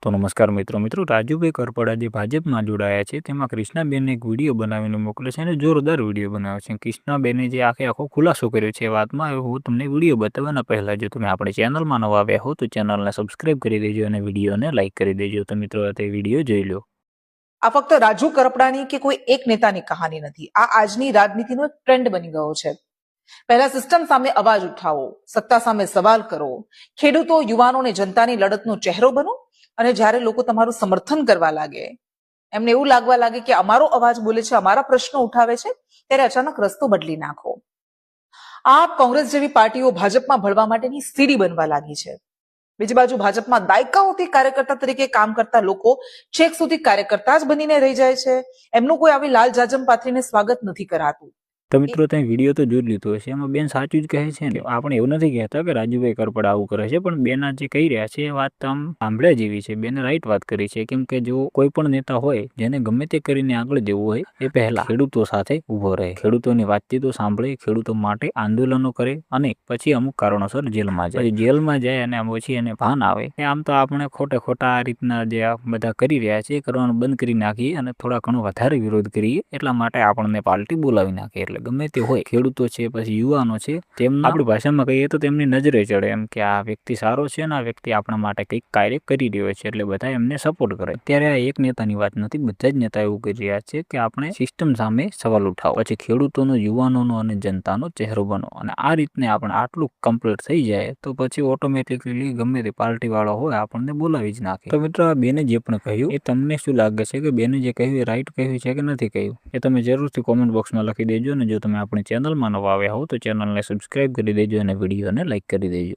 તો નમસ્કાર મિત્રો રાજુભાઈ કરપડા જે ભાજપમાં જોડાયા છે તેમાં કૃષ્ણાબેનને એક વિડીયો બનાવીને મોકલે છે અને જોરદાર વિડીયો બનાવે છે. કૃષ્ણાબેને જે આખો ખુલાસો કર્યો છે વાતમાં હું તમને વિડીયો બતાવવાના પહેલા જો તમે આપણી ચેનલમાં નવા આવ્યા હો તો ચેનલને સબસ્ક્રાઇબ કરી દેજો અને વિડીયોને લાઇક કરી દેજો. તો મિત્રો તે વિડીયો જોઈ લો. આ ફક્ત રાજુ કરપડાની કે કોઈ એક નેતાની કહાની નથી. આ આજની રાજનીતિનો એક ટ્રેન્ડ બની ગયો છે. પહેલા સિસ્ટમ સામે અવાજ ઉઠાવો, સત્તા સામે સવાલ કરો, ખેડૂતો, યુવાનો અને જનતાની લડતનો ચહેરો બનો અને જ્યારે લોકો તમારું સમર્થન કરવા લાગે, એમને એવું લાગવા લાગે કે અમારો અવાજ બોલે છે, અમારા પ્રશ્નો ઉઠાવે છે, ત્યારે અચાનક રસ્તો બદલી નાખો. આપ કોંગ્રેસ જેવી પાર્ટીઓ ભાજપમાં ભળવા માટેની સીડી બનવા લાગી છે. બીજી બાજુ ભાજપમાં દાયકાઓથી કાર્યકર્તા તરીકે કામ કરતા લોકો છેક સુધી કાર્યકર્તા જ બનીને રહી જાય છે. એમનું કોઈ આવી લાલ જાજમ પાથરીને સ્વાગત નથી કરાતું. તો મિત્રો તમે વિડીયો તો જોઈ લીધો હશે. એમાં બેન સાચું જ કહે છે ને. આપણે એવું નથી કહેતા કે રાજુભાઈ કરપડા આવું કરે છે, પણ બેના જે કહી રહ્યા છે એ વાત આમ સાંભળ્યા જેવી છે. બેને રાઈટ વાત કરી છે, કેમ કે જો કોઈ પણ નેતા હોય જેને ગમે તે કરીને આગળ જવું હોય એ પહેલા ખેડૂતો સાથે ઉભો રહે, ખેડૂતોની વાતચીતો સાંભળે, ખેડૂતો માટે આંદોલનો કરે અને પછી અમુક કારણોસર જેલમાં જાય. જેલમાં જાય અને પછી એને ભાન આવે કે આમ તો આપણે ખોટા આ રીતના જે આ બધા કરી રહ્યા છે એ કરવાનું બંધ કરી નાખીએ અને થોડા ઘણો વધારે વિરોધ કરીએ, એટલા માટે આપણને પાર્ટી બોલાવી નાખે. એટલે ગમે તે હોય, ખેડૂતો છે, પછી યુવાનો છે, તેમના આપણી ભાષામાં કહીએ તો તેમની નજરે ચડે એમ કે આ વ્યક્તિ સારો છે ને આ વ્યક્તિ આપણા માટે કંઈક કાર્ય કરી રહ્યો છે, એટલે બધા એમને સપોર્ટ કરે. ત્યારે આ એક નેતાની વાત નથી, બધા જ નેતા એવું કરી રહ્યા છે કે આપણે સિસ્ટમ સામે સવાલ ઉઠાવો, પછી ખેડૂતોનો, યુવાનોનો અને જનતાનો ચહેરો બનો. અને આ રીતને આપણે આટલું કમ્પ્લીટ થઈ જાય તો પછી ઓટોમેટિકલી ગમે તે પાર્ટી વાળો હોય આપણને બોલાવી જ નાખે. તો મિત્રો આ બેને જે પણ કહ્યું એ તમને શું લાગે છે કે બેને જે કહ્યું એ રાઈટ કહ્યું છે કે નથી કહ્યું, એ તમે જરૂરથી કોમેન્ટ બોક્સમાં લખી દેજો. અને જો તમે આપણી ચેનલમાં નવા આવ્યા હો તો ચેનલને સબસ્ક્રાઇબ કરી દેજો અને વિડીયોને લાઇક કરી દેજો.